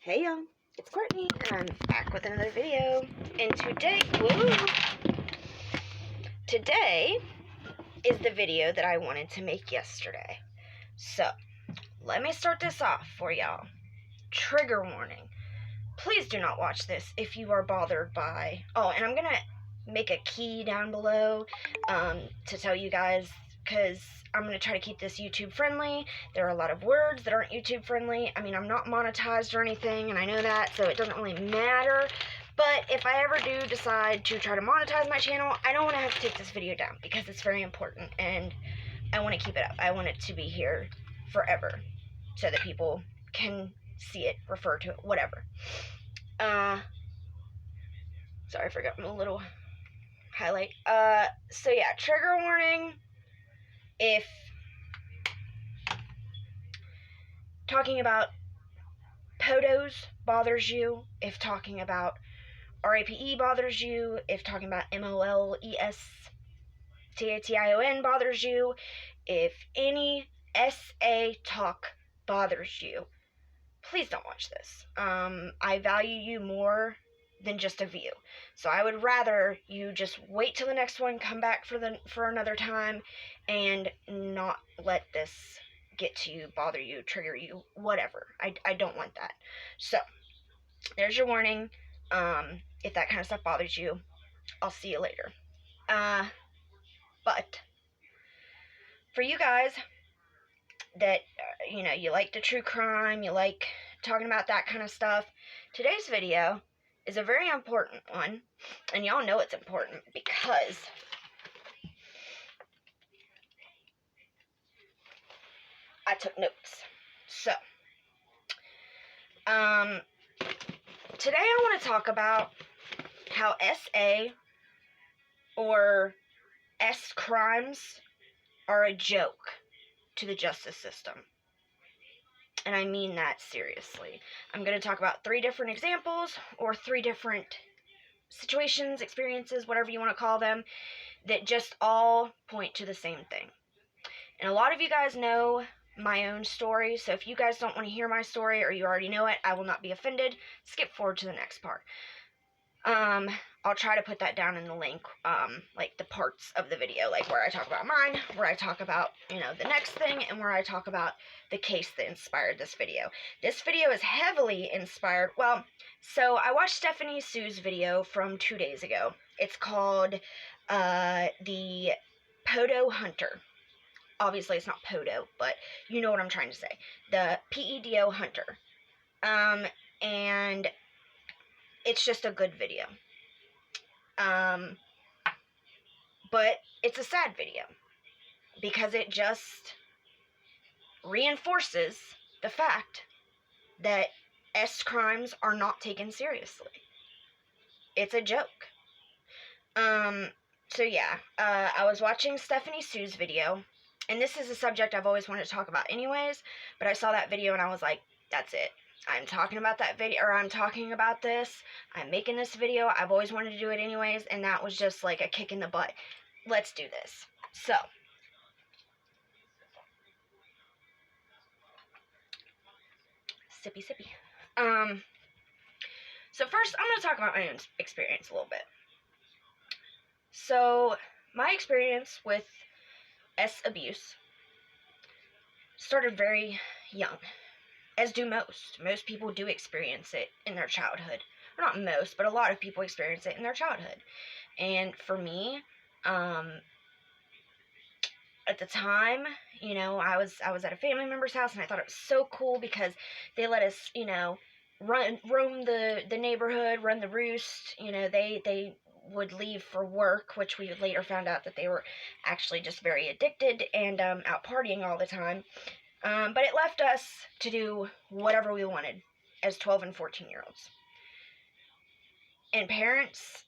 Hey y'all, it's Courtney, and I'm back with another video. And today is the video that I wanted to make yesterday. So, let me start this off for y'all. Trigger warning. Please do not watch this if you are bothered by... Oh, and I'm gonna make a key down below to tell you guys, because I'm going to try to keep this YouTube friendly. There are a lot of words that aren't YouTube friendly. I mean, I'm not monetized or anything, and I know that, so it doesn't really matter. But if I ever do decide to try to monetize my channel, I don't want to have to take this video down, because it's very important, and I want to keep it up. I want it to be here forever, so that people can see it, refer to it, whatever. Sorry, I forgot my little highlight. So yeah, trigger warning. If talking about podos bothers you, if talking about RAPE bothers you, if talking about MOLESTATION bothers you, if any SA talk bothers you, please don't watch this. I value you more than just a view. So I would rather you just wait till the next one, come back for another time, and not let this get to you, bother you, trigger you, whatever. I don't want that. So, there's your warning. If that kind of stuff bothers you, I'll see you later. But, for you guys that, you like the true crime, you like talking about that kind of stuff, today's video is a very important one, and y'all know it's important because I took notes. So, today I want to talk about how SA or S crimes are a joke to the justice system. And I mean that seriously. I'm going to talk about 3 different examples, or 3 different situations, experiences, whatever you want to call them, that just all point to the same thing. And a lot of you guys know my own story, so if you guys don't want to hear my story, or you already know it, I will not be offended. Skip forward to the next part. I'll try to put that down in the link, like the parts of the video, like where I talk about mine, where I talk about, the next thing, and where I talk about the case that inspired this video. This video is heavily inspired, so I watched Stephanie Sue's video from 2 days ago. It's called, the Podo Hunter. Obviously, it's not Podo, but you know what I'm trying to say. The PEDO Hunter. And it's just a good video. But it's a sad video, because it just reinforces the fact that S crimes are not taken seriously. It's a joke. So yeah, I was watching Stephanie Sue's video, and this is a subject I've always wanted to talk about anyways, but I saw that video and I was like, that's it. I'm talking about that video, or I'm talking about this. I'm making this video. I've always wanted to do it anyways, and that was just like a kick in the butt. Let's do this. So, sippy. So first, I'm going to talk about my own experience a little bit. So, my experience with S abuse started very young. As do most. Most people do experience it in their childhood. Or not most, but a lot of people experience it in their childhood. And for me, at the time, I was at a family member's house, and I thought it was so cool because they let us, roam the neighborhood, run the roost. They would leave for work, which we later found out that they were actually just very addicted and out partying all the time. But it left us to do whatever we wanted as 12 and 14-year-olds. And parents,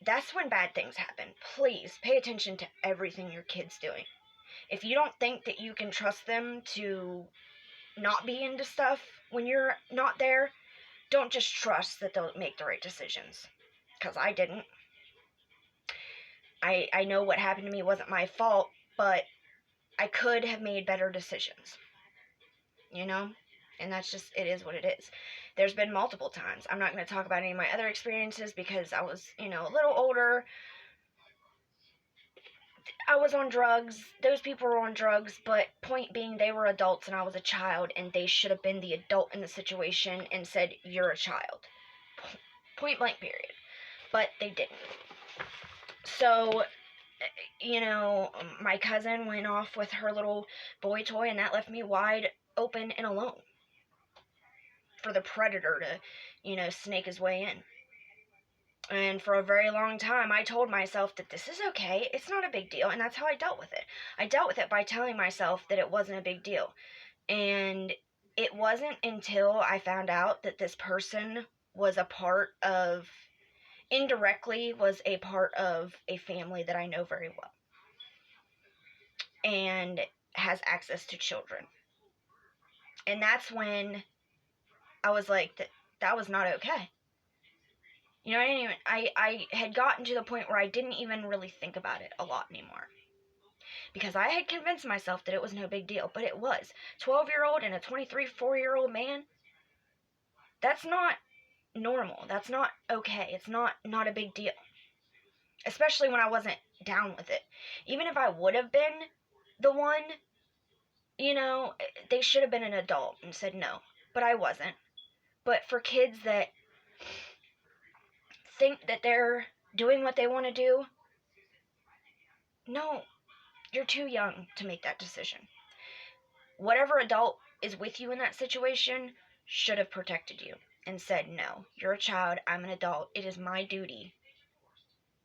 that's when bad things happen. Please pay attention to everything your kid's doing. If you don't think that you can trust them to not be into stuff when you're not there, don't just trust that they'll make the right decisions. Because I didn't. I know what happened to me wasn't my fault, but I could have made better decisions. And that's just, it is what it is. There's been multiple times. I'm not going to talk about any of my other experiences because I was, a little older. I was on drugs. Those people were on drugs, but point being, they were adults and I was a child, and they should have been the adult in the situation and said, "You're a child." Point blank, period. But they didn't. So, my cousin went off with her little boy toy, and that left me wide open and alone for the predator to, snake his way in. And for a very long time, I told myself that this is okay. It's not a big deal. And that's how I dealt with it. I dealt with it by telling myself that it wasn't a big deal. And it wasn't until I found out that this person was indirectly was a part of a family that I know very well. And has access to children. And that's when I was like, that was not okay. I had gotten to the point where I didn't even really think about it a lot anymore. Because I had convinced myself that it was no big deal, but it was. 12-year-old and a 4-year-old man, that's not normal. That's not okay. It's not a big deal. Especially when I wasn't down with it. Even if I would have been the one, they should have been an adult and said no. But I wasn't. But for kids that think that they're doing what they want to do, no, you're too young to make that decision. Whatever adult is with you in that situation should have protected you and said, "No, you're a child, I'm an adult, it is my duty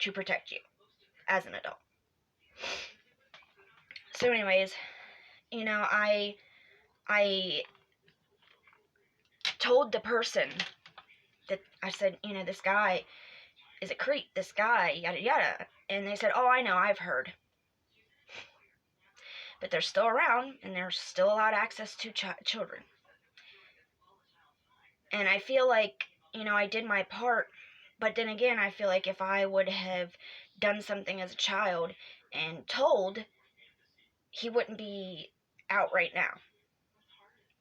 to protect you as an adult." So anyways, I told the person that I said, "This guy is a creep, this guy, yada yada." And they said, "Oh, I know, I've heard." But they're still around, and they're still allowed access to children. And I feel like, I did my part, but then again, I feel like if I would have done something as a child and told, he wouldn't be out right now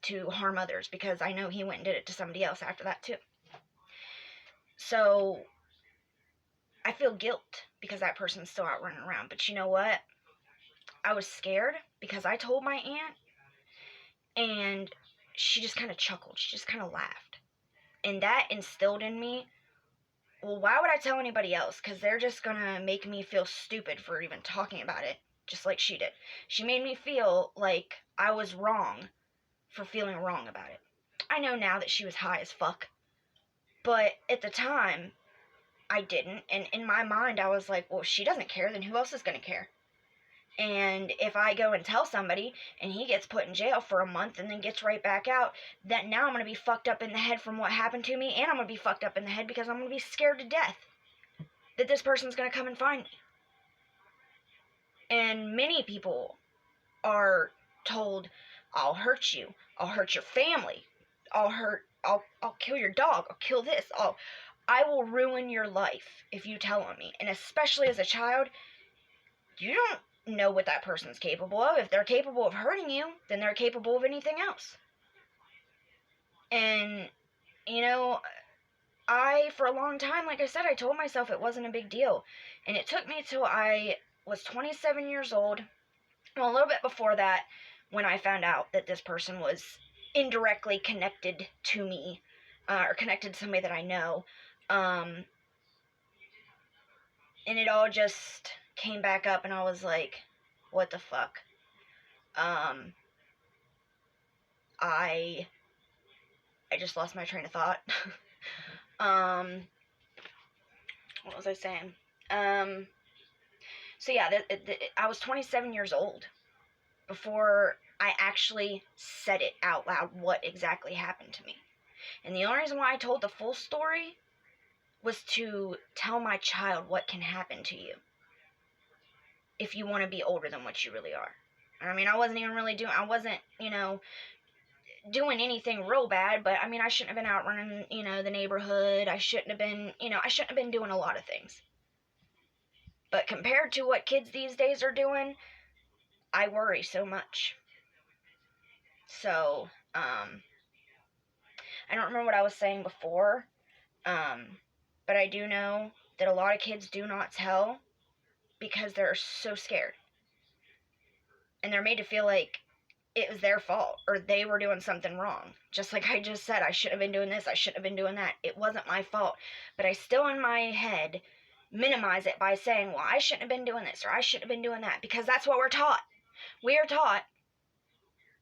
to harm others, because I know he went and did it to somebody else after that too. So I feel guilt because that person's still out running around. But you know what? I was scared because I told my aunt, and she just kind of chuckled. She just kind of laughed. And that instilled in me, well, why would I tell anybody else? Because they're just going to make me feel stupid for even talking about it, just like she did. She made me feel like I was wrong for feeling wrong about it. I know now that she was high as fuck. But at the time, I didn't. And in my mind, I was like, well, if she doesn't care, then who else is going to care? And if I go and tell somebody and he gets put in jail for a month and then gets right back out, that now I'm going to be fucked up in the head from what happened to me, and I'm going to be fucked up in the head because I'm going to be scared to death that this person's going to come and find me. And many people are told, "I'll hurt you. I'll hurt your family. I'll kill your dog. I'll kill this. I will ruin your life if you tell on me." And especially as a child, you don't know what that person's capable of. If they're capable of hurting you, then they're capable of anything else. And, for a long time, like I said, I told myself it wasn't a big deal. And it took me till I was 27 years old, well, a little bit before that, when I found out that this person was indirectly connected to me, or connected to somebody that I know. And it all just came back up, and I was like, what the fuck? I just lost my train of thought. What was I saying? So yeah, I was 27 years old before I actually said it out loud, what exactly happened to me. And the only reason why I told the full story was to tell my child what can happen to you if you want to be older than what you really are. I mean, I wasn't doing anything real bad, but I mean, I shouldn't have been out running, the neighborhood. I shouldn't have been doing a lot of things. But compared to what kids these days are doing, I worry so much. So, I don't remember what I was saying before, but I do know that a lot of kids do not tell because they're so scared. And they're made to feel like it was their fault or they were doing something wrong. Just like I just said, I shouldn't have been doing this, I shouldn't have been doing that. It wasn't my fault. But I still in my head minimize it by saying, well, I shouldn't have been doing this or I shouldn't have been doing that, because that's what we're taught. We are taught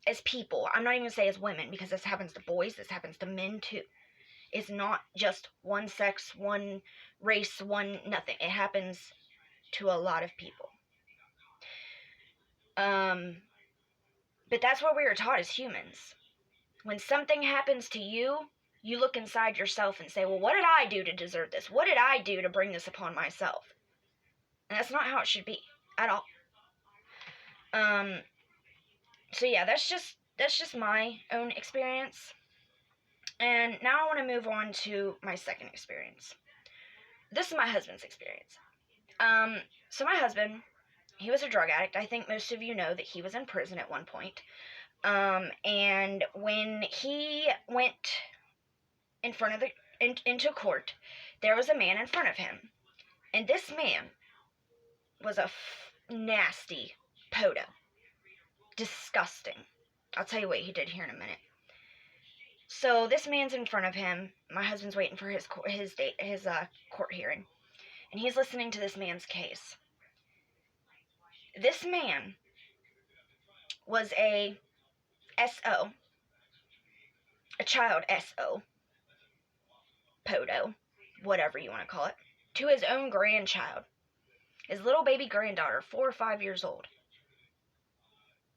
as people. I'm not even going to say as women, because this happens to boys, this happens to men too. It's not just one sex, one race, one nothing. It happens to a lot of people. But that's what we are taught as humans. When something happens to you, you look inside yourself and say, well, what did I do to deserve this? What did I do to bring this upon myself? And that's not how it should be at all. So yeah, that's just my own experience. And now I want to move on to my second experience. This is my husband's experience. So my husband, he was a drug addict. I think most of you know that he was in prison at one point. And when he went in front of into court, there was a man in front of him. And this man was a nasty podo. Disgusting. I'll tell you what he did here in a minute. So this man's in front of him. My husband's waiting for his court hearing. And he's listening to this man's case. This man was a SO, a child SO, podo, whatever you want to call it, to his own grandchild, his little baby granddaughter, 4 or 5 years old.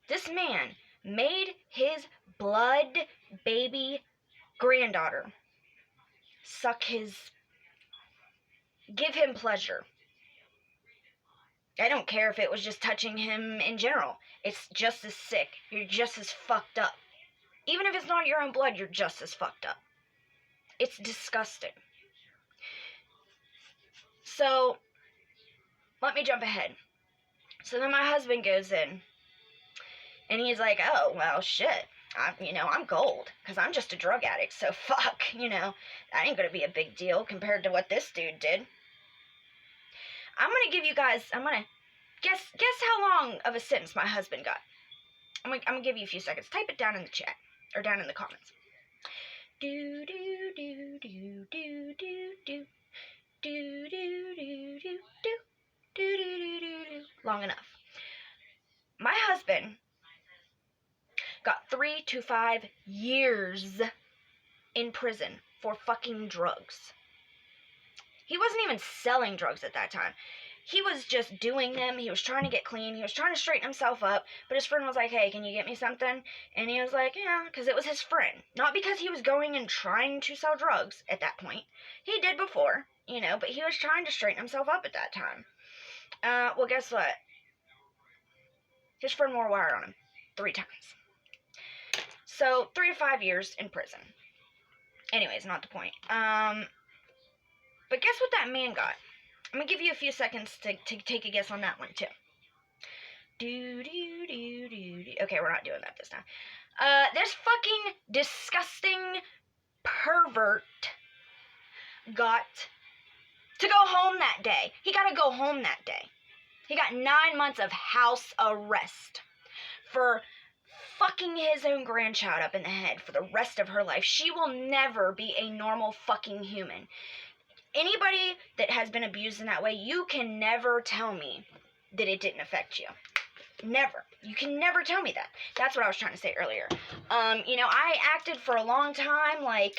This man made his blood baby granddaughter give him pleasure. I don't care if it was just touching him in general. It's just as sick. You're just as fucked up. Even if it's not your own blood, you're just as fucked up. It's disgusting. So, let me jump ahead. So then my husband goes in, and he's like, oh, well, shit. I'm gold, because I'm just a drug addict, so fuck, that ain't gonna be a big deal compared to what this dude did. I'm gonna guess how long of a sentence my husband got. I'm gonna give you a few seconds. Type it down in the chat, or down in the comments. Do do do do do do do do do do do do. Long enough. My husband got 3 to 5 years in prison for fucking drugs. He wasn't even selling drugs at that time. He was just doing them. He was trying to get clean. He was trying to straighten himself up. But his friend was like, hey, can you get me something? And he was like, yeah, because it was his friend. Not because he was going and trying to sell drugs at that point. He did before, but he was trying to straighten himself up at that time. Well, guess what? His friend wore wire on him 3 times. So, 3 to 5 years in prison. Anyways, not the point. But guess what that man got? I'm gonna give you a few seconds to take a guess on that one, too. Okay, we're not doing that this time. This fucking disgusting pervert got to go home that day. He got to go home that day. He got 9 months of house arrest for fucking his own grandchild up in the head for the rest of her life. She will never be a normal fucking human. Anybody that has been abused in that way, you can never tell me that it didn't affect you. Never. You can never tell me that. That's what I was trying to say earlier. I acted for a long time I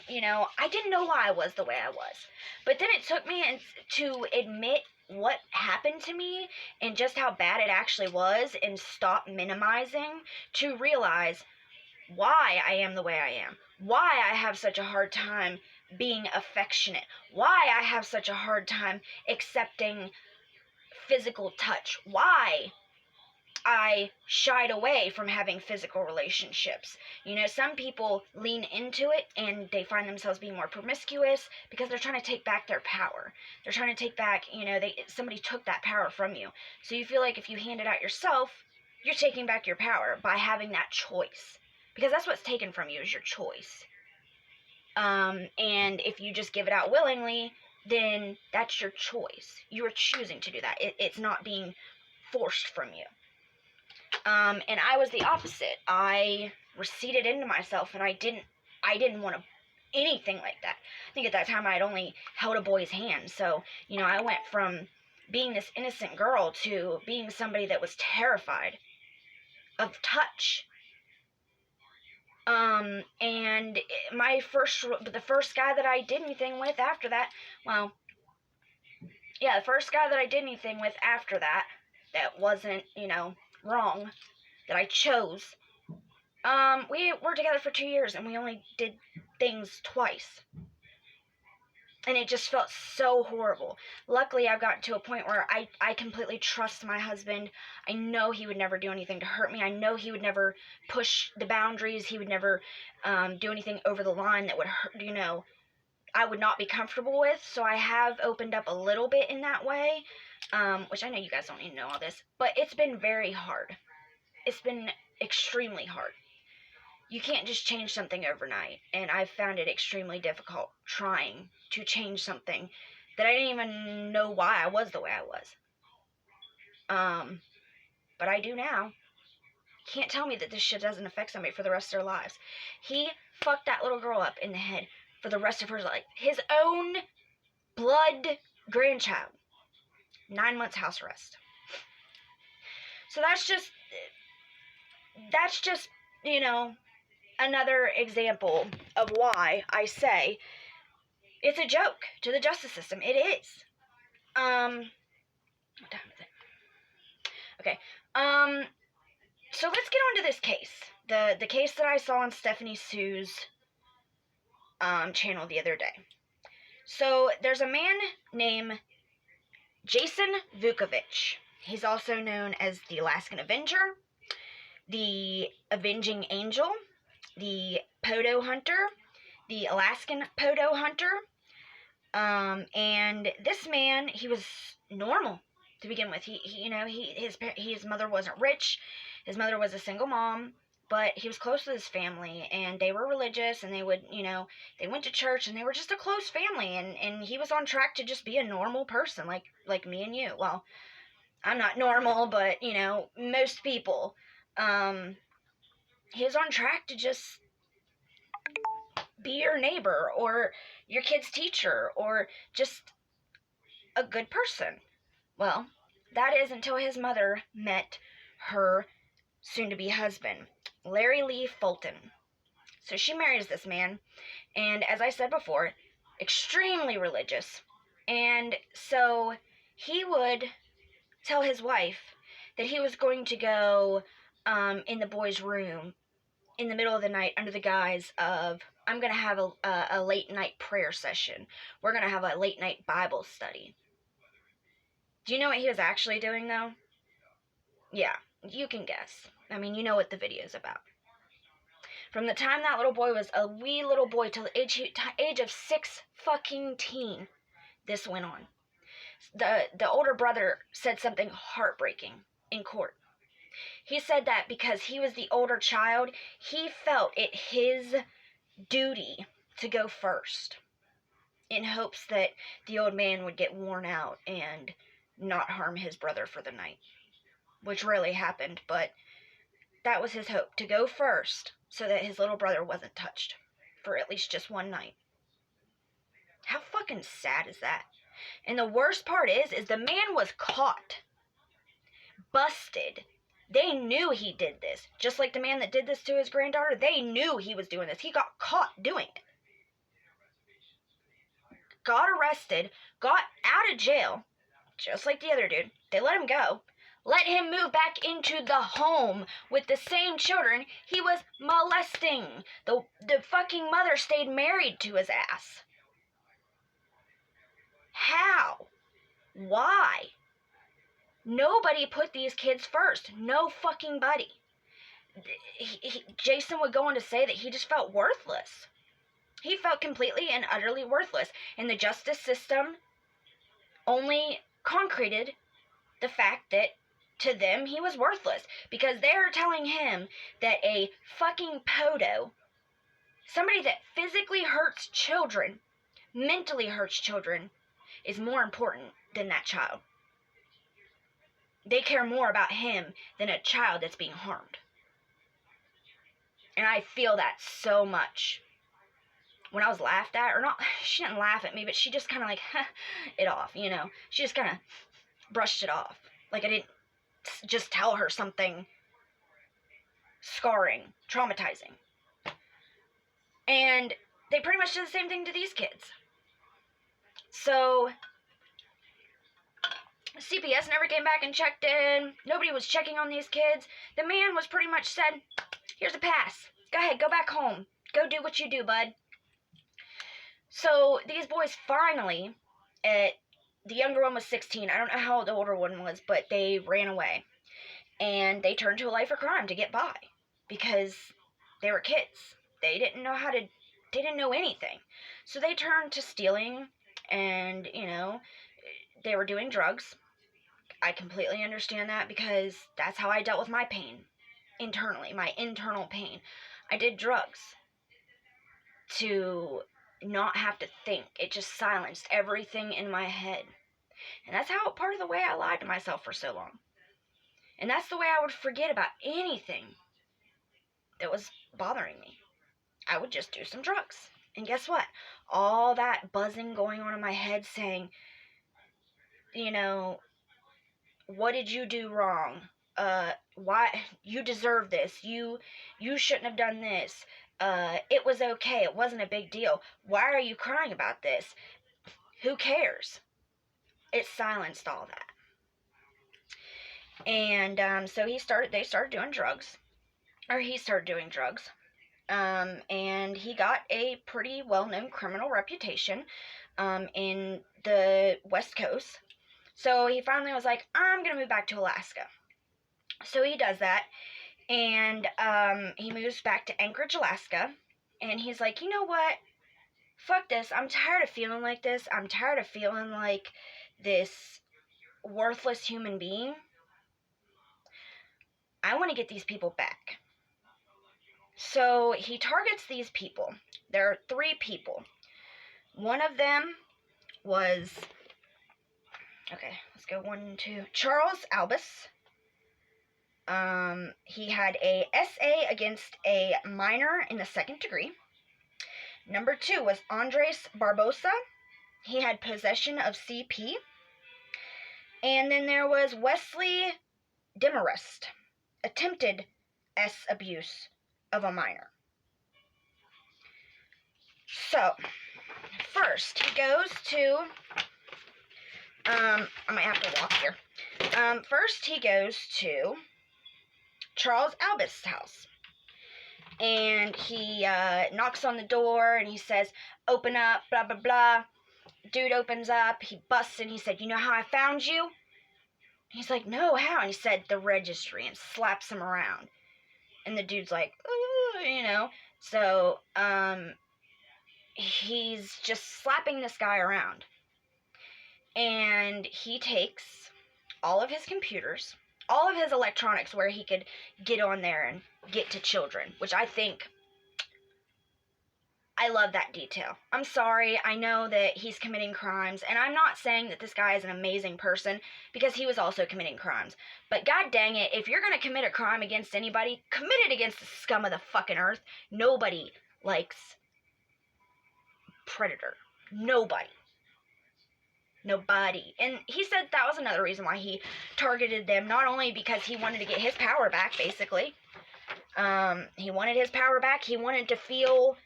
didn't know why I was the way I was. But then it took me to admit what happened to me and just how bad it actually was and stop minimizing to realize why I am the way I am. Why I have such a hard time being affectionate. Why I have such a hard time accepting physical touch. Why I shied away from having physical relationships. Some people lean into it and they find themselves being more promiscuous because they're trying to take back their power. They're trying to take back, somebody took that power from you. So you feel like if you hand it out yourself, you're taking back your power by having that choice. Because that's what's taken from you is your choice. And if you just give it out willingly, then that's your choice. You are choosing to do that. It's not being forced from you. And I was the opposite. I receded into myself, and I didn't want to anything like that. I think at that time I had only held a boy's hand. So, I went from being this innocent girl to being somebody that was terrified of touch. And the first guy that I did anything with after that, the first guy that I did anything with after that wasn't, wrong, that I chose, we were together for 2 years, and we only did things twice. And it just felt so horrible. Luckily, I've gotten to a point where I completely trust my husband. I know he would never do anything to hurt me. I know he would never push the boundaries. He would never do anything over the line that would hurt, I would not be comfortable with. So I have opened up a little bit in that way, which I know you guys don't need to know all this. But it's been very hard. It's been extremely hard. You can't just change something overnight, and I've found it extremely difficult trying to change something that I didn't even know why I was the way I was. But I do now. Can't tell me that this shit doesn't affect somebody for the rest of their lives. He fucked that little girl up in the head for the rest of her life. His own blood grandchild. 9 months house arrest. So that's just, another example of why I say it's a joke to the justice system. It is. What time is it? Okay. So let's get on to this case. The case that I saw on Stephanie Sue's channel the other day. So there's a man named Jason Vukovich. He's also known as the Alaskan Avenger, the Avenging Angel, the Podo Hunter, the Alaskan Podo Hunter, and this man, he was normal to begin with. His mother wasn't rich, his mother was a single mom, but he was close to his family, and they were religious, and they would, they went to church, and they were just a close family, and he was on track to just be a normal person, like me and you. Well, I'm not normal, but, most people, he was on track to just be your neighbor or your kid's teacher or just a good person. Well, that is until his mother met her soon-to-be husband, Larry Lee Fulton. So she marries this man, and as I said before, extremely religious. And so he would tell his wife that he was going to go in the boys' room in the middle of the night under the guise of, I'm going to have a late night prayer session. We're going to have a late night Bible study. Do you know what he was actually doing, though? Yeah, you can guess. I mean, you know what the video is about. From the time that little boy was a wee little boy till the age of 16, this went on. The older brother said something heartbreaking in court. He said that because he was the older child, he felt it his duty to go first, in hopes that the old man would get worn out and not harm his brother for the night, which really happened, but that was his hope, to go first so that his little brother wasn't touched for at least just one night. How fucking sad is that? And the worst part is the man was caught, busted. They knew he did this. Just like the man that did this to his granddaughter, they knew he was doing this. He got caught doing it. Got arrested, got out of jail, just like the other dude. They let him go. Let him move back into the home with the same children he was molesting. The fucking mother stayed married to his ass. How? Why? Nobody put these kids first. No fucking buddy. Jason would go on to say that he just felt worthless. He felt completely and utterly worthless. And the justice system only concreted the fact that to them he was worthless. Because they're telling him that a fucking podo Somebody that physically hurts children, mentally hurts children, is more important than that child. They care more about him than a child that's being harmed. And I feel that so much. When I was laughed at, or not, she didn't laugh at me, but she just kind of like, it off, you know. She just kind of brushed it off. Like I didn't just tell her something scarring, traumatizing. And they pretty much did the same thing to these kids. So CPS never came back and checked in. Nobody was checking on these kids. The man was pretty much said, here's a pass. Go ahead, go back home. Go do what you do, bud. So these boys finally, the younger one was 16. I don't know how old the older one was, but they ran away. And they turned to a life of crime to get by. Because they were kids. They didn't know anything. So they turned to stealing and, you know, they were doing drugs. I completely understand that because that's how I dealt with my pain internally, my internal pain. I did drugs to not have to think. It just silenced everything in my head. And that's how part of the way I lied to myself for so long. And that's the way I would forget about anything that was bothering me. I would just do some drugs. And guess what? All that buzzing going on in my head saying, you know, what did you do wrong? Why you deserve this? You shouldn't have done this. It was okay. It wasn't a big deal. Why are you crying about this? Who cares? It silenced all that. And so they started doing drugs. Or he started doing drugs. And he got a pretty well-known criminal reputation in the West Coast. So he finally was like, I'm going to move back to Alaska. So he does that, and he moves back to Anchorage, Alaska, and he's like, you know what? Fuck this. I'm tired of feeling like this. I'm tired of feeling like this worthless human being. I want to get these people back. So he targets these people. There are 3 people. One of them was, okay, let's go 1, 2, Charles Albus. He had a SA against a minor in the 2nd degree. Number 2 was Andres Barbosa. He had possession of CP. And then there was Wesley Demarest, attempted S abuse of a minor. So, first he goes to, I might have to walk here. First he goes to Charles Albus' house. And he knocks on the door and he says, open up, blah, blah, blah. Dude opens up, he busts in, he said, you know how I found you? He's like, no, how? And he said, the registry, and slaps him around. And the dude's like, you know. So, he's just slapping this guy around. And he takes all of his computers, all of his electronics where he could get on there and get to children, which I think, I love that detail. I'm sorry, I know that he's committing crimes, and I'm not saying that this guy is an amazing person, because he was also committing crimes. But god dang it, if you're gonna commit a crime against anybody, commit it against the scum of the fucking earth. Nobody likes predator. Nobody. And he said that was another reason why he targeted them, not only because he wanted to get his power back, basically. He wanted his power back. He wanted to feel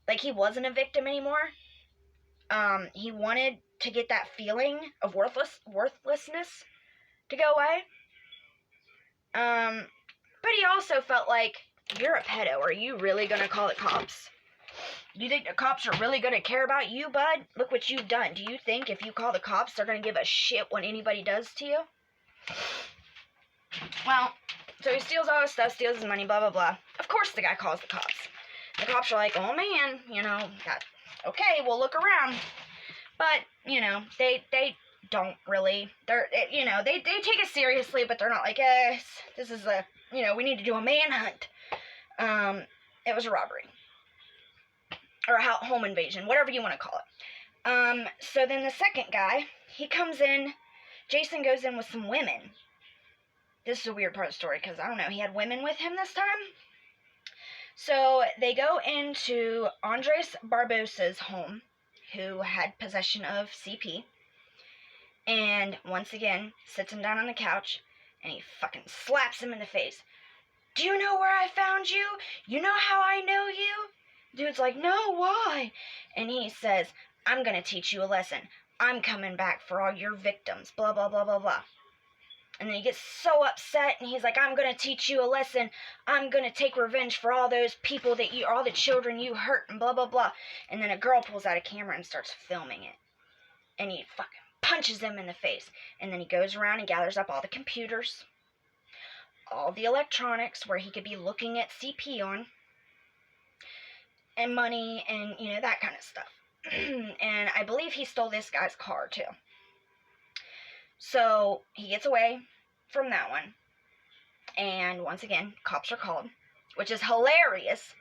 like he wasn't a victim anymore. He wanted to get that feeling of worthlessness to go away. But he also felt like, you're a pedo. Are you really going to call the cops? Do you think the cops are really going to care about you, bud? Look what you've done. Do you think if you call the cops, they're going to give a shit what anybody does to you? Well, so he steals all his stuff, steals his money, blah, blah, blah. Of course the guy calls the cops. The cops are like, oh man, you know, okay, we'll look around. But, you know, they don't really, you know, they take it seriously, but they're not like, this is we need to do a manhunt. It was a robbery. or home invasion, whatever you want to call it. So then the second guy, he comes in. Jason goes in with some women. This is a weird part of the story because, I don't know, he had women with him this time. So they go into Andres Barbosa's home, who had possession of CP, and once again sits him down on the couch, and he fucking slaps him in the face. Do you know where I found you? You know how I know you? Dude's like, no, why? And he says, I'm gonna teach you a lesson. I'm coming back for all your victims, blah, blah, blah, blah, blah. And then he gets so upset, and he's like, I'm going to teach you a lesson. I'm going to take revenge for all those people all the children you hurt, and blah, blah, blah. And then a girl pulls out a camera and starts filming it. And he fucking punches them in the face. And then he goes around and gathers up all the computers, all the electronics where he could be looking at CP on, and money, and, that kind of stuff. And I believe he stole this guy's car, too. So he gets away from that one. And once again, cops are called, which is hilarious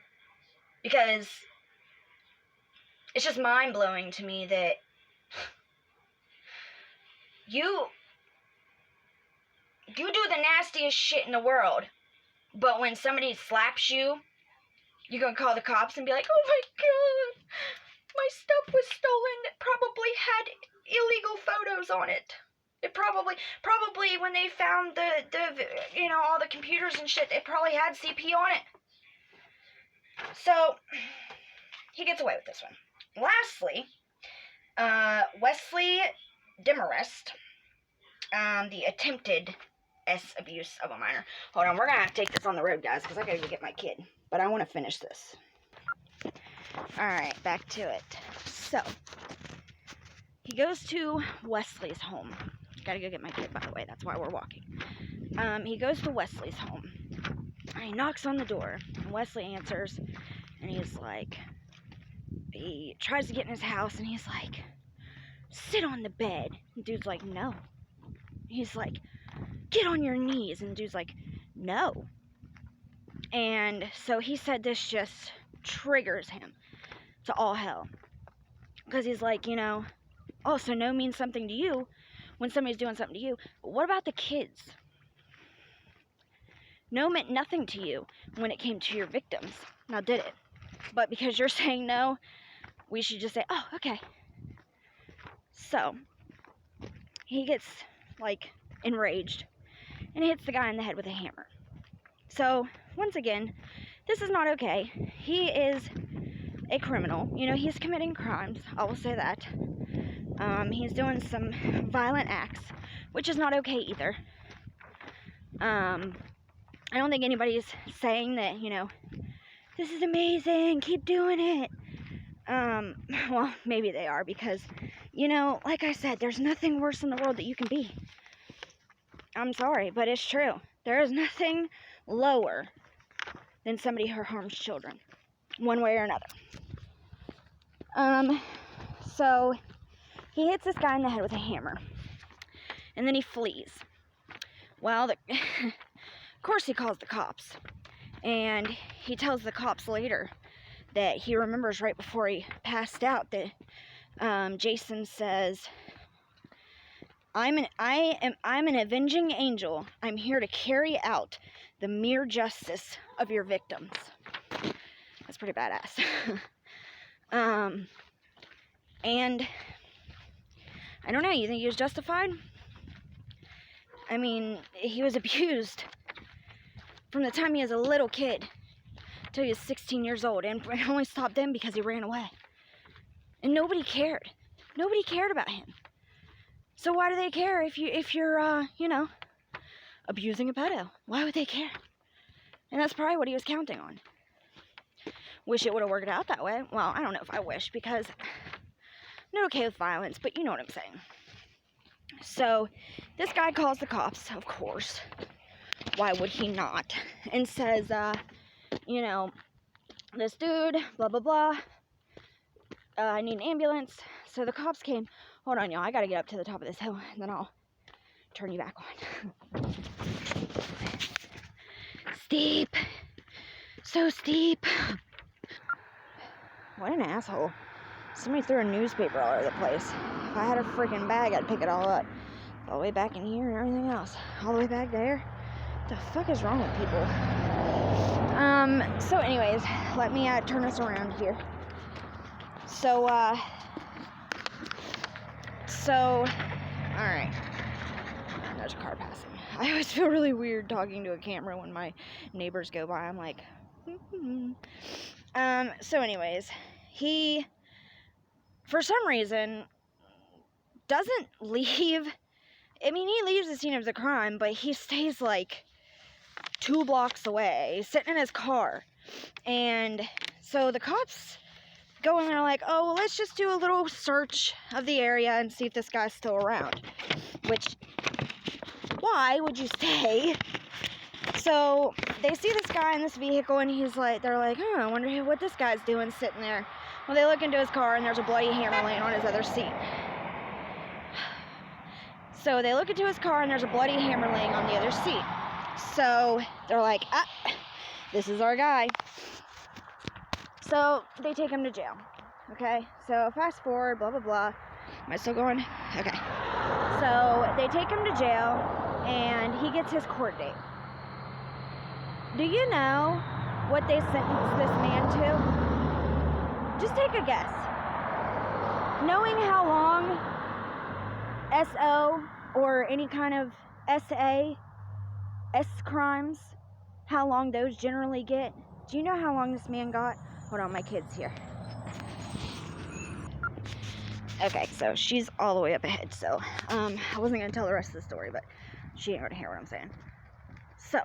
because it's just mind-blowing to me that you do the nastiest shit in the world, but when somebody slaps you, you're going to call the cops and be like, oh my God, my stuff was stolen that probably had illegal photos on it. It probably when they found the all the computers and shit, they probably had CP on it. So he gets away with this one. Lastly, Wesley Demarest, the attempted abuse of a minor. Hold on, we're gonna have to take this on the road, guys, because I gotta go get my kid. But I want to finish this. All right, back to it. So he goes to Wesley's home. Gotta go get my kid, by the way. That's why we're walking. He goes to Wesley's home. And he knocks on the door. And Wesley answers. And he tries to get in his house. And he's like, sit on the bed. And dude's like, no. He's like, get on your knees. And dude's like, no. And so he said this just triggers him to all hell. Because he's like, oh, so no means something to you when somebody's doing something to you. But what about the kids? No meant nothing to you when it came to your victims. Now, did it? But because you're saying no, we should just say, oh, okay. So, he gets, enraged. And hits the guy in the head with a hammer. So, once again, this is not okay. He is a criminal. He's committing crimes. I will say that. He's doing some violent acts, which is not okay either. I don't think anybody's saying that, this is amazing, keep doing it. Well, maybe they are because, like I said, there's nothing worse in the world that you can be. I'm sorry, but it's true. There is nothing lower than somebody who harms children, one way or another. So he hits this guy in the head with a hammer, and then he flees. Well, of course he calls the cops, and he tells the cops later that he remembers right before he passed out that Jason says, I'm an avenging angel. I'm here to carry out the mere justice of your victims. That's pretty badass. And I don't know, you think he was justified? I mean, he was abused from the time he was a little kid till he was 16 years old, and it only stopped then because he ran away. And nobody cared. Nobody cared about him. So why do they care if you're abusing a pedo? Why would they care? And that's probably what he was counting on. Wish it would have worked out that way. Well, I don't know if I wish, because I'm not okay with violence, but you know what I'm saying. So, this guy calls the cops, of course. Why would he not? And says, this dude, blah, blah, blah. I need an ambulance. So the cops came. Hold on, y'all. I gotta get up to the top of this hill, and then I'll turn you back on. Steep. So steep. What an asshole. Somebody threw a newspaper all over the place. If I had a freaking bag, I'd pick it all up. All the way back in here and everything else. All the way back there. What the fuck is wrong with people? So anyways, let me turn this around here. So, alright. There's a car passing. I always feel really weird talking to a camera when my neighbors go by. I'm like, so anyways, he, for some reason, doesn't leave. I mean, he leaves the scene of the crime, but he stays like 2 blocks away, sitting in his car. And so the cops go in there like, oh, well, let's just do a little search of the area and see if this guy's still around. Which, why would you say? So they see this guy in this vehicle, and he's like, they're like, I wonder what this guy's doing sitting there. Well, they look into his car, and there's a bloody hammer laying on his other seat. So they look into his car, and there's a bloody hammer laying on the other seat. So they're like, this is our guy. So they take him to jail. Okay, so fast forward, blah, blah, blah. Am I still going? Okay. So they take him to jail, and he gets his court date. Do you know what they sentenced this man to? Just take a guess. Knowing how long SO or any kind of SA, S crimes, how long those generally get. Do you know how long this man got? Hold on, my kid's here. Okay, so she's all the way up ahead, so I wasn't going to tell the rest of the story, but she ain't going to hear what I'm saying. So,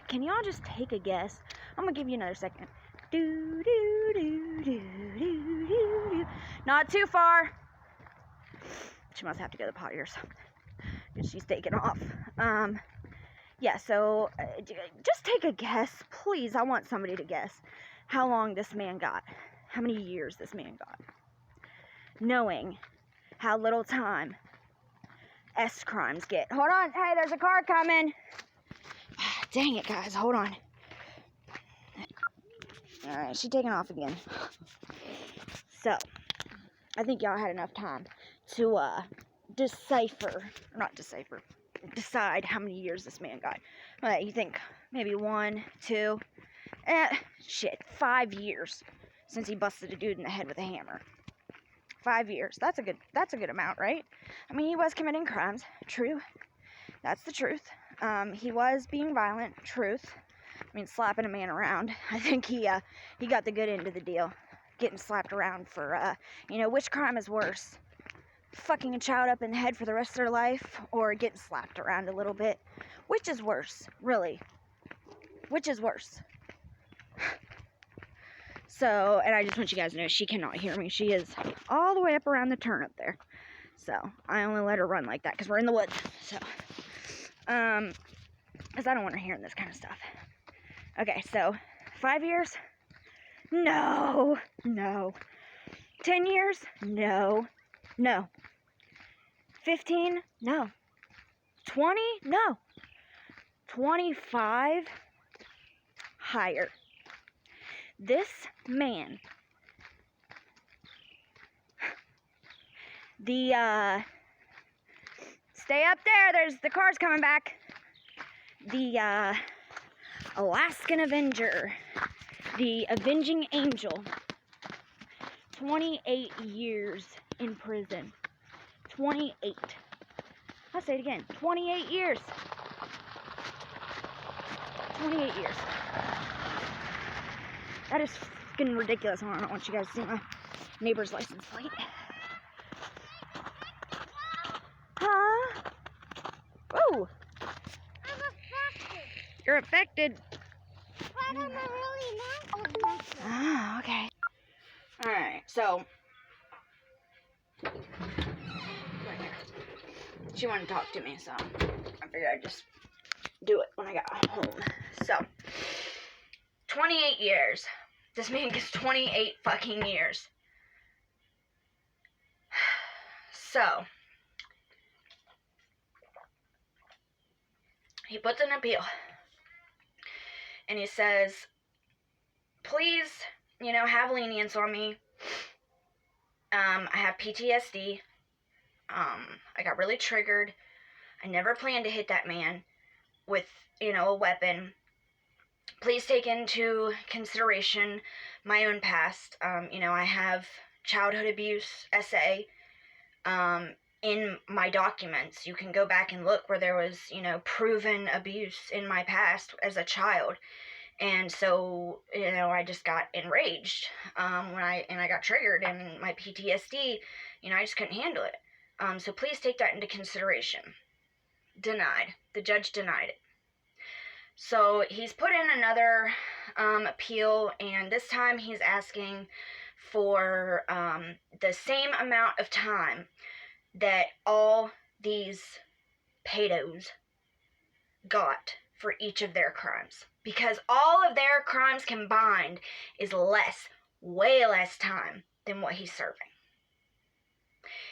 can y'all just take a guess? I'm going to give you another second. Do, do, do, do, do, do, do. Not too far. She must have to go to the potty or something, because she's taking off. Yeah, so just take a guess, please. I want somebody to guess how long this man got, how many years this man got, knowing how little time S crimes get. Hold on, hey, there's a car coming. Dang it, guys, hold on. All right, she's taking off again. So, I think y'all had enough time to decide how many years this man got. You think maybe 1, 2, 5 years since he busted a dude in the head with a hammer. 5 years. That's a good amount, right? I mean, he was committing crimes. True. That's the truth. He was being violent. Truth. I mean, slapping a man around. I think he got the good end of the deal. Getting slapped around for, which crime is worse? Fucking a child up in the head for the rest of their life, or getting slapped around a little bit? Which is worse, really? Which is worse? So, and I just want you guys to know, she cannot hear me. She is all the way up around the turn up there. So, I only let her run like that because we're in the woods. So, because I don't want her hearing this kind of stuff. Okay, so, 5 years? No. 10 years? No. 15? No. 20? No. 25? Higher. This man, stay up there, there's the car's coming back. The, Alaskan Avenger, the Avenging Angel, 28 years in prison. 28. I'll say it again. 28 years. 28 years. That is fucking ridiculous. I don't want you guys to see my neighbor's license plate. Huh? Oh! I'm affected. You're affected. But I'm really not affected. Oh, okay. Alright, so she wanted to talk to me, so I figured I'd just do it when I got home. So 28 years. This man gets 28 fucking years. So he puts an appeal. And he says, please have lenience on me. I have PTSD. I got really triggered. I never planned to hit that man with, a weapon. Please take into consideration my own past. I have childhood abuse essay in my documents. You can go back and look where there was, proven abuse in my past as a child. And so, I just got enraged when I got triggered, and my PTSD, I just couldn't handle it. So please take that into consideration. Denied. The judge denied it. So he's put in another appeal, and this time he's asking for the same amount of time that all these pedos got for each of their crimes. Because all of their crimes combined is way less time than what he's serving.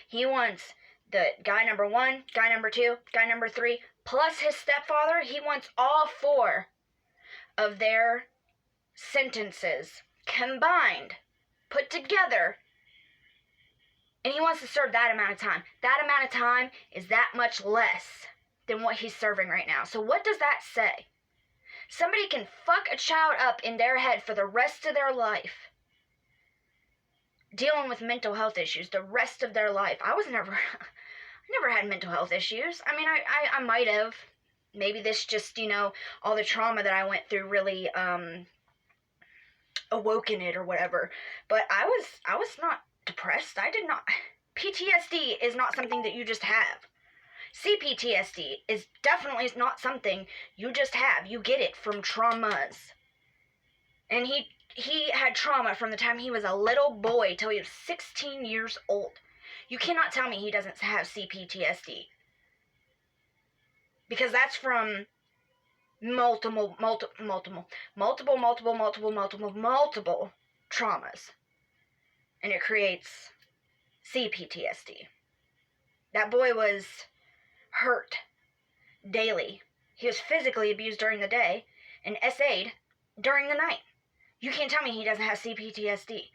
He wants the guy number 1, guy number 2, guy number 3, plus his stepfather. He wants all 4 of their sentences combined, put together, and he wants to serve that amount of time. That amount of time is that much less than what he's serving right now. So what does that say? Somebody can fuck a child up in their head for the rest of their life, dealing with mental health issues the rest of their life. I never had mental health issues. I mean, I might have. Maybe this just, all the trauma that I went through really awoken it or whatever. But I was not depressed. I did not. PTSD is not something that you just have. CPTSD is definitely not something you just have. You get it from traumas. And he had trauma from the time he was a little boy till he was 16 years old. You cannot tell me he doesn't have CPTSD. Because that's from multiple traumas. And it creates CPTSD. That boy was hurt daily. He was physically abused during the day and SA'd during the night. You can't tell me he doesn't have CPTSD.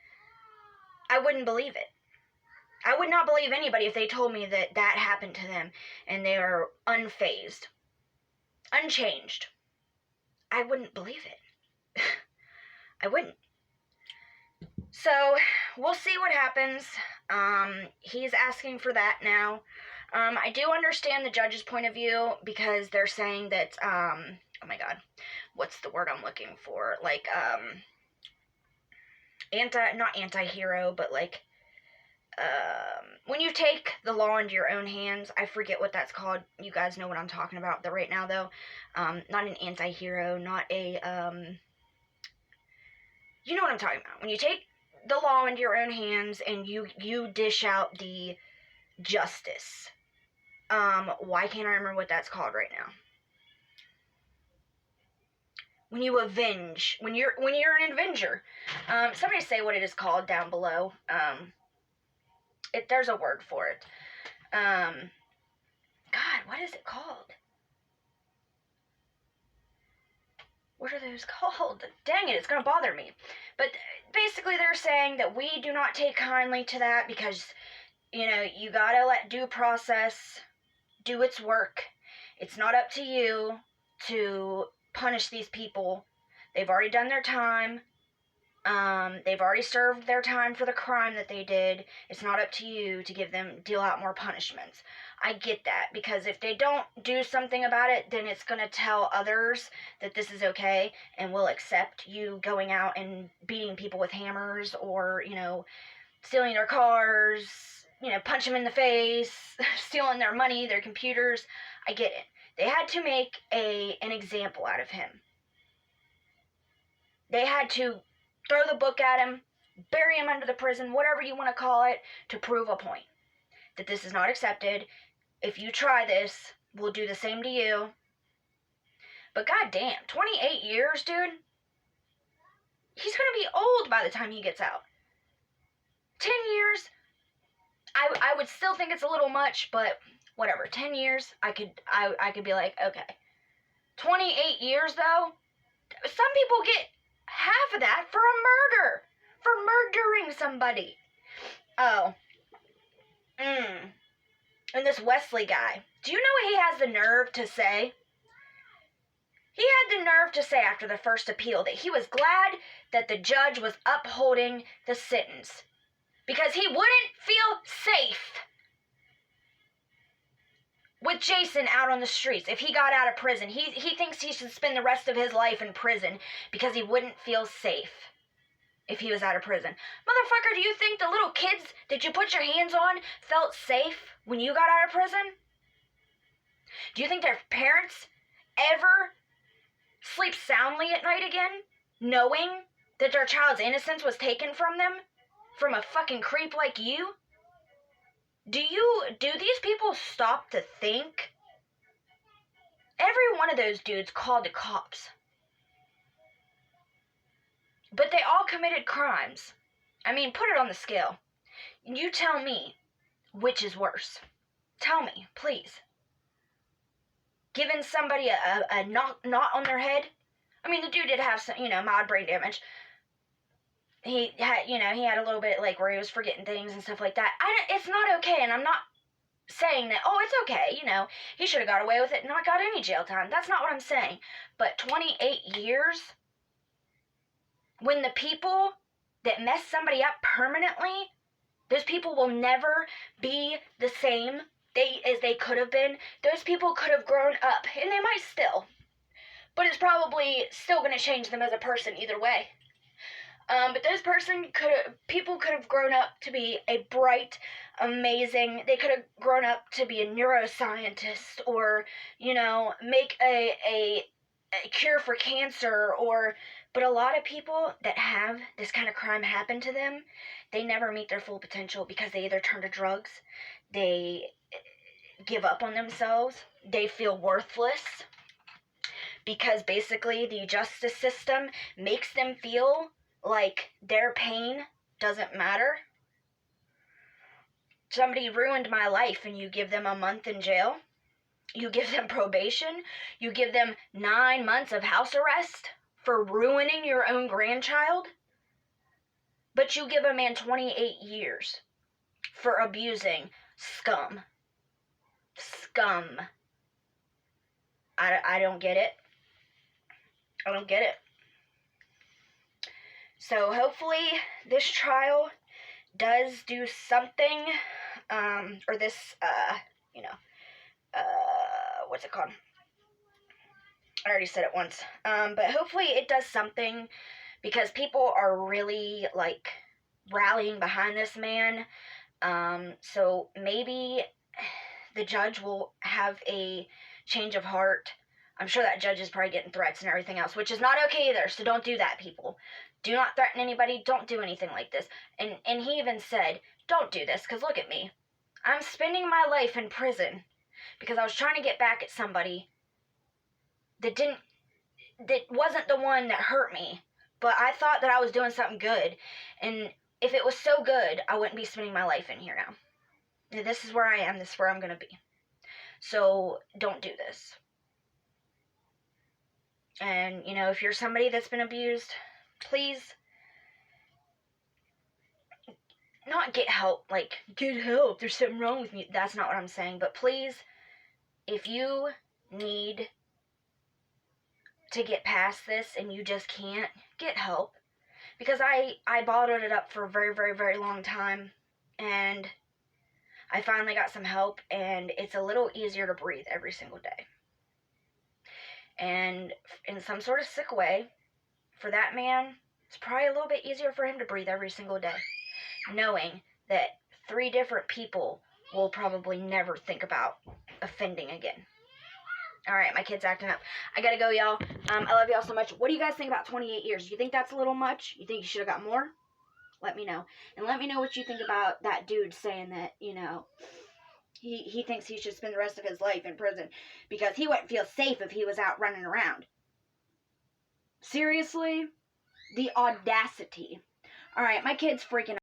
I wouldn't believe it. I would not believe anybody if they told me that happened to them and they are unfazed, unchanged. I wouldn't believe it. I wouldn't. So, we'll see what happens. He's asking for that now. I do understand the judge's point of view because they're saying that, oh my god, what's the word I'm looking for? Like, not anti-hero, but like, when you take the law into your own hands, I forget what that's called. You guys know what I'm talking about right now, though. Not an anti-hero, not a, you know what I'm talking about. When you take the law into your own hands and you dish out the justice. Why can't I remember what that's called right now? When you avenge, when you're an avenger. Somebody say what it is called down below. There's a word for it. God, what is it called? What are those called? Dang it, it's gonna bother me. But basically they're saying that we do not take kindly to that because, you gotta let due process do its work. It's not up to you to punish these people. They've already done their time. They've already served their time for the crime that they did. It's not up to you to deal out more punishments. I get that, because if they don't do something about it, then it's going to tell others that this is okay and will accept you going out and beating people with hammers or, stealing their cars, punch them in the face, stealing their money, their computers. I get it. They had to make an example out of him. They had to throw the book at him, bury him under the prison, whatever you want to call it, to prove a point. That this is not accepted. If you try this, we'll do the same to you. But goddamn, 28 years, dude? He's going to be old by the time he gets out. 10 years, I would still think it's a little much, but whatever. 10 years, I could be like, okay. 28 years, though? Some people get half of that for a murder. for murdering somebody. Oh. And this Wesley guy, do you know what he has the nerve to say? He had the nerve to say after the first appeal that he was glad that the judge was upholding the sentence because he wouldn't feel safe with Jason out on the streets. If he got out of prison, he thinks he should spend the rest of his life in prison because he wouldn't feel safe if he was out of prison. Motherfucker, do you think the little kids that you put your hands on felt safe when you got out of prison? Do you think their parents ever sleep soundly at night again, knowing that their child's innocence was taken from them from a fucking creep like you? Do these people stop to think? Every one of those dudes called the cops. But they all committed crimes. I mean, put it on the scale. You tell me which is worse. Tell me, please. Giving somebody a knot on their head? I mean, the dude did have some, mild brain damage. He had a little bit, like, where he was forgetting things and stuff like that. It's not okay, and I'm not saying that, oh, it's okay, he should have got away with it and not got any jail time. That's not what I'm saying. But 28 years? When the people that mess somebody up permanently, those people will never be the same as they could have been. Those people could have grown up, and they might still. But it's probably still going to change them as a person either way. But those people could have grown up to be a bright, amazing, they could have grown up to be a neuroscientist or, make a cure for cancer but a lot of people that have this kind of crime happen to them, they never meet their full potential because they either turn to drugs, they give up on themselves, they feel worthless because basically the justice system makes them feel like their pain doesn't matter. Somebody ruined my life and you give them a month in jail. You give them probation. You give them 9 months of house arrest for ruining your own grandchild. But you give a man 28 years for abusing scum. Scum. I don't get it. I don't get it. So hopefully this trial does do something, or this, what's it called? I already said it once. But hopefully it does something because people are really, like, rallying behind this man. So maybe the judge will have a change of heart. I'm sure that judge is probably getting threats and everything else, which is not okay either, so don't do that, people. Do not threaten anybody. Don't do anything like this. And he even said, don't do this, because look at me. I'm spending my life in prison because I was trying to get back at somebody that wasn't the one that hurt me, but I thought that I was doing something good, and if it was so good, I wouldn't be spending my life in here now. And this is where I am. This is where I'm going to be. So don't do this. And, if you're somebody that's been abused, please not get help. Like, get help. There's something wrong with me. That's not what I'm saying. But please, if you need to get past this and you just can't, get help. Because I bottled it up for a very, very, very long time. And I finally got some help. And it's a little easier to breathe every single day. And in some sort of sick way, for that man, it's probably a little bit easier for him to breathe every single day, knowing that 3 different people will probably never think about offending again. All right, my kid's acting up. I gotta go, y'all. I love y'all so much. What do you guys think about 28 years? Do you think that's a little much? You think you should have got more? Let me know. And let me know what you think about that dude saying that, he thinks he should spend the rest of his life in prison because he wouldn't feel safe if he was out running around. Seriously? The audacity. All right, my kid's freaking out.